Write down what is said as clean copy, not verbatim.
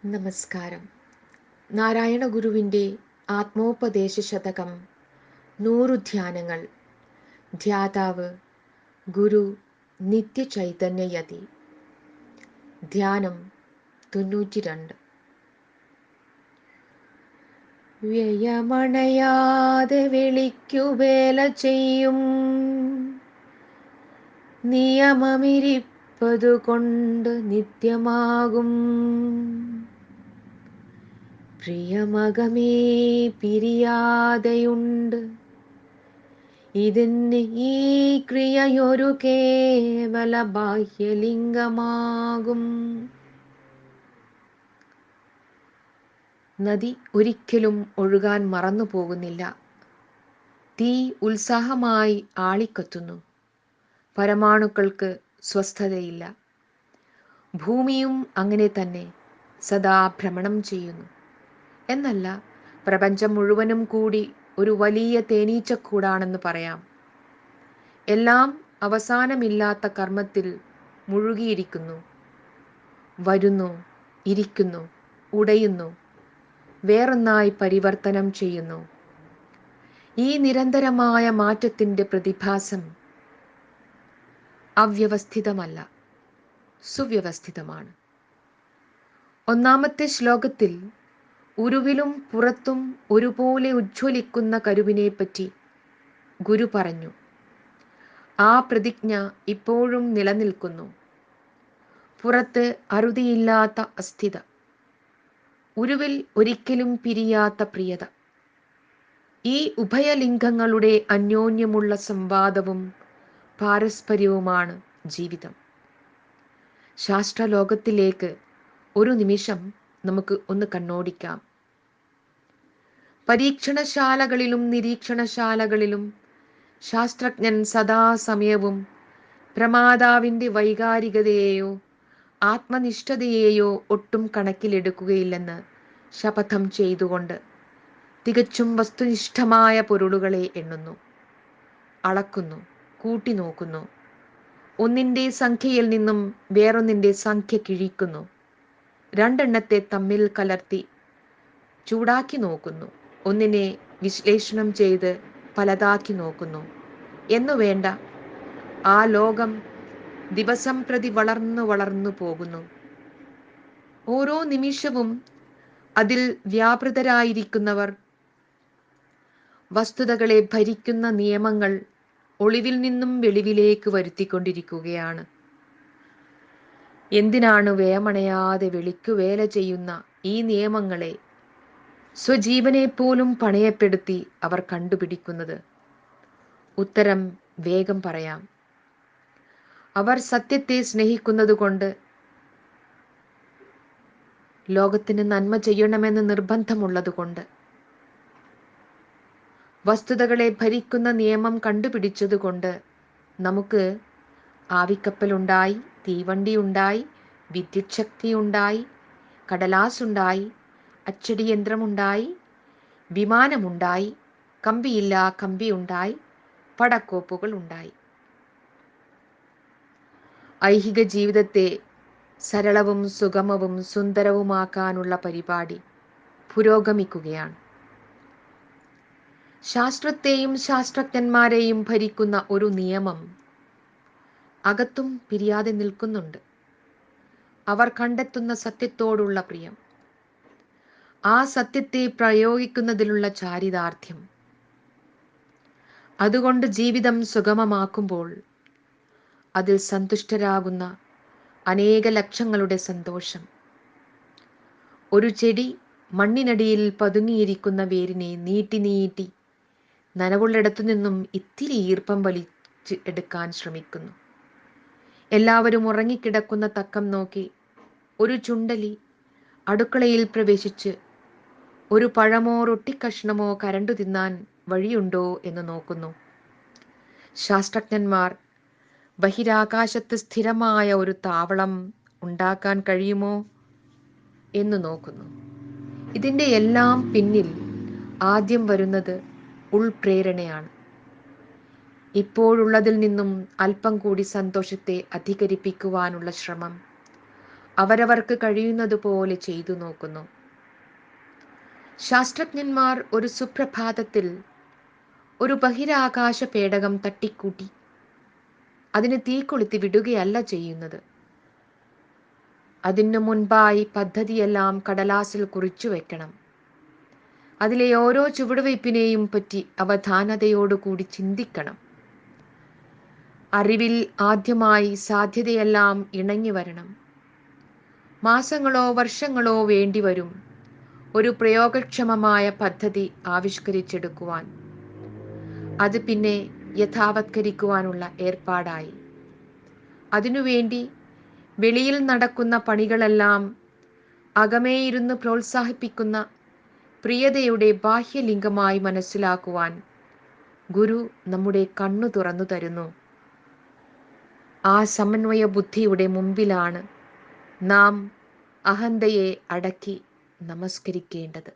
നമസ്കാരം. നാരായണ ഗുരുവിൻ്റെ ആത്മോപദേശ ശതകം 100 ധ്യാനങ്ങൾ. ധ്യാതാവ് ഗുരു നിത്യചൈതന്യയതി. ധ്യാനം 92. വ്യയമണയാതെ വിളിക്കുവേല ചെയ്യും നിയമമിരിപ്പതുകൊണ്ട് നിത്യമാകും. പ്രിയമകമേ പിരിയാതെയുണ്ട് ഇതിന് ഈ ക്രിയയൊരു കേവല ബാഹ്യലിംഗമാകും. നദി ഒരിക്കലും ഒഴുകാൻ മറന്നു പോകുന്നില്ല. തീ ഉത്സാഹമായി ആളിക്കത്തുന്നു. പരമാണുക്കൾക്ക് സ്വസ്ഥതയില്ല. ഭൂമിയും അങ്ങനെ തന്നെ സദാ ഭ്രമണം ചെയ്യുന്നു. എന്നല്ല, പ്രപഞ്ചം മുഴുവനും കൂടി ഒരു വലിയ തേനീച്ചക്കൂടാണെന്ന് പറയാം. എല്ലാം അവസാനമില്ലാത്ത കർമ്മത്തിൽ മുഴുകിയിരിക്കുന്നു. വരുന്നു, ഇരിക്കുന്നു, ഉടയുന്നു, വേറൊന്നായി പരിവർത്തനം ചെയ്യുന്നു. ഈ നിരന്തരമായ മാറ്റത്തിൻ്റെ പ്രതിഭാസം അവ്യവസ്ഥിതമല്ല, സുവ്യവസ്ഥിതമാണ്. ഒന്നാമത്തെ ശ്ലോകത്തിൽ ഉരുവിലും പുറത്തും ഒരുപോലെ ഉജ്ജ്വലിക്കുന്ന കരുവിനെപ്പറ്റി ഗുരു പറഞ്ഞു. ആ പ്രതിജ്ഞ ഇപ്പോഴും നിലനിൽക്കുന്നു. പുറത്ത് അറുതിയില്ലാത്ത അസ്ഥിത, ഉരുവിൽ ഒരിക്കലും പിരിയാത്ത പ്രിയത. ഈ ഉഭയലിംഗങ്ങളുടെ അന്യോന്യമുള്ള സംവാദവും പാരസ്പര്യവുമാണ് ജീവിതം. ശാസ്ത്രലോകത്തിലേക്ക് ഒരു നിമിഷം നമുക്ക് ഒന്ന് കണ്ണോടിക്കാം. പരീക്ഷണശാലകളിലും നിരീക്ഷണശാലകളിലും ശാസ്ത്രജ്ഞൻ സദാസമയവും പ്രമാതാവിൻ്റെ വൈകാരികതയെയോ ആത്മനിഷ്ഠതയെയോ ഒട്ടും കണക്കിലെടുക്കുകയില്ലെന്ന് ശപഥം ചെയ്തുകൊണ്ട് തികച്ചും വസ്തുനിഷ്ഠമായ പൊരുളുകളെ എണ്ണുന്നു, അളക്കുന്നു, കൂട്ടി നോക്കുന്നു. ഒന്നിൻ്റെ സംഖ്യയിൽ നിന്നും വേറൊന്നിൻ്റെ സംഖ്യ കിഴിക്കുന്നു. രണ്ടെണ്ണത്തെ തമ്മിൽ കലർത്തി ചൂടാക്കി നോക്കുന്നു. ഒന്നിനെ വിശ്ലേഷണം ചെയ്ത് പലതാക്കി നോക്കുന്നു എന്നു വേണ്ട. ആ ലോകം ദിവസം പ്രതി വളർന്നു പോകുന്നു. ഓരോ നിമിഷവും അതിൽ വ്യാപൃതരായിരിക്കുന്നവർ വസ്തുതകളെ ഭരിക്കുന്ന നിയമങ്ങൾ ഒളിവിൽ നിന്നും വെളിവിലേക്ക് വരുത്തിക്കൊണ്ടിരിക്കുകയാണ്. എന്തിനാണ് വേമണയാതെ വെളിക്കുവേല ചെയ്യുന്ന ഈ നിയമങ്ങളെ സ്വജീവനെ പോലും പണയപ്പെടുത്തി അവർ കണ്ടുപിടിക്കുന്നത്? ഉത്തരം വേഗം പറയാം. അവർ സത്യത്തെ സ്നേഹിക്കുന്നത് കൊണ്ട്, ലോകത്തിന് നന്മ ചെയ്യണമെന്ന് നിർബന്ധമുള്ളതുകൊണ്ട്, വസ്തുതകളെ ഭരിക്കുന്ന നിയമം കണ്ടുപിടിച്ചതുകൊണ്ട് നമുക്ക് ആവിക്കപ്പലുണ്ടായി, തീവണ്ടി ഉണ്ടായി, വിദ്യുത് ശക്തി ഉണ്ടായി, കടലാസുണ്ടായി, അച്ചടി യന്ത്രമുണ്ടായി, വിമാനമുണ്ടായി, കമ്പിയില്ലാ കമ്പിയുണ്ടായി, പടക്കോപ്പുകൾ ഉണ്ടായി. ഐഹിക ജീവിതത്തെ സരളവും സുഗമവും സുന്ദരവുമാക്കാനുള്ള പരിപാടി പുരോഗമിക്കുകയാണ്. ശാസ്ത്രത്തെയും ശാസ്ത്രജ്ഞന്മാരെയും ഭരിക്കുന്ന ഒരു നിയമം അകത്തും പിരിയാതെ നിൽക്കുന്നുണ്ട്. അവർ കണ്ടെത്തുന്ന സത്യത്തോടുള്ള പ്രിയം, ആ സത്യത്തെ പ്രയോഗിക്കുന്നതിലുള്ള ചാരിതാർത്ഥ്യം, അതുകൊണ്ട് ജീവിതം സുഗമമാക്കുമ്പോൾ അതിൽ സന്തുഷ്ടരാകുന്ന അനേക ലക്ഷങ്ങളുടെ സന്തോഷം. ഒരു ചെടി മണ്ണിനടിയിൽ പതുങ്ങിയിരിക്കുന്ന വേരിനെ നീട്ടി നീട്ടി നനവുള്ളിടത്തു നിന്നും ഇത്തിരി ഈർപ്പം വലിച്ച് എടുക്കാൻ ശ്രമിക്കുന്നു. എല്ലാവരും ഉറങ്ങിക്കിടക്കുന്ന തക്കം നോക്കി ഒരു ചുണ്ടലി അടുക്കളയിൽ പ്രവേശിച്ച് ഒരു പഴമോ റൊട്ടിക്കഷ്ണമോ കരണ്ടു തിന്നാൻ വഴിയുണ്ടോ എന്ന് നോക്കുന്നു. ശാസ്ത്രജ്ഞന്മാർ ബഹിരാകാശത്ത് സ്ഥിരമായ ഒരു താവളം ഉണ്ടാക്കാൻ കഴിയുമോ എന്ന് നോക്കുന്നു. ഇതിൻ്റെ എല്ലാം പിന്നിൽ ആദ്യം വരുന്നത് ഉൾപ്രേരണയാണ്. ഇപ്പോഴുള്ളതിൽ നിന്നും അല്പം കൂടി സന്തോഷത്തെ അധികരിപ്പിക്കുവാനുള്ള ശ്രമം, അവരവർക്ക് കഴിയുന്നതുപോലെ ചെയ്തു നോക്കുന്നു. ശാസ്ത്രജ്ഞന്മാർ ഒരു സുപ്രഭാതത്തിൽ ഒരു ബഹിരാകാശ പേടകം തട്ടിക്കൂട്ടി അതിന് തീ കൊളുത്തി വിടുകയല്ല ചെയ്യുന്നത്. അതിനു മുൻപായി പദ്ധതിയെല്ലാം കടലാസിൽ കുറിച്ചു വെക്കണം. അതിലെ ഓരോ ചുവടുവയ്പ്പിനെയും പറ്റി അവധാനതയോടുകൂടി ചിന്തിക്കണം. അറിവിൽ ആദ്യമായി സാധ്യതയെല്ലാം ഇണങ്ങി വരണം. മാസങ്ങളോ വർഷങ്ങളോ വേണ്ടിവരും ഒരു പ്രയോഗക്ഷമമായ പദ്ധതി ആവിഷ്കരിച്ചെടുക്കുവാൻ. അത് പിന്നെ യഥാവത്കരിക്കുവാനുള്ള ഏർപ്പാടായി. അതിനുവേണ്ടി വെളിയിൽ നടക്കുന്ന പണികളെല്ലാം അകമേയിരുന്ന് പ്രോത്സാഹിപ്പിക്കുന്ന പ്രിയതയുടെ ബാഹ്യലിംഗമായി മനസ്സിലാക്കുവാൻ ഗുരു നമ്മുടെ കണ്ണു തുറന്നു തരുന്നു. ആ സമന്വയ ബുദ്ധിയുടെ മുമ്പിലാണ് നാം അഹന്തയെ അടക്കി നമസ്കരിക്കേണ്ടത്.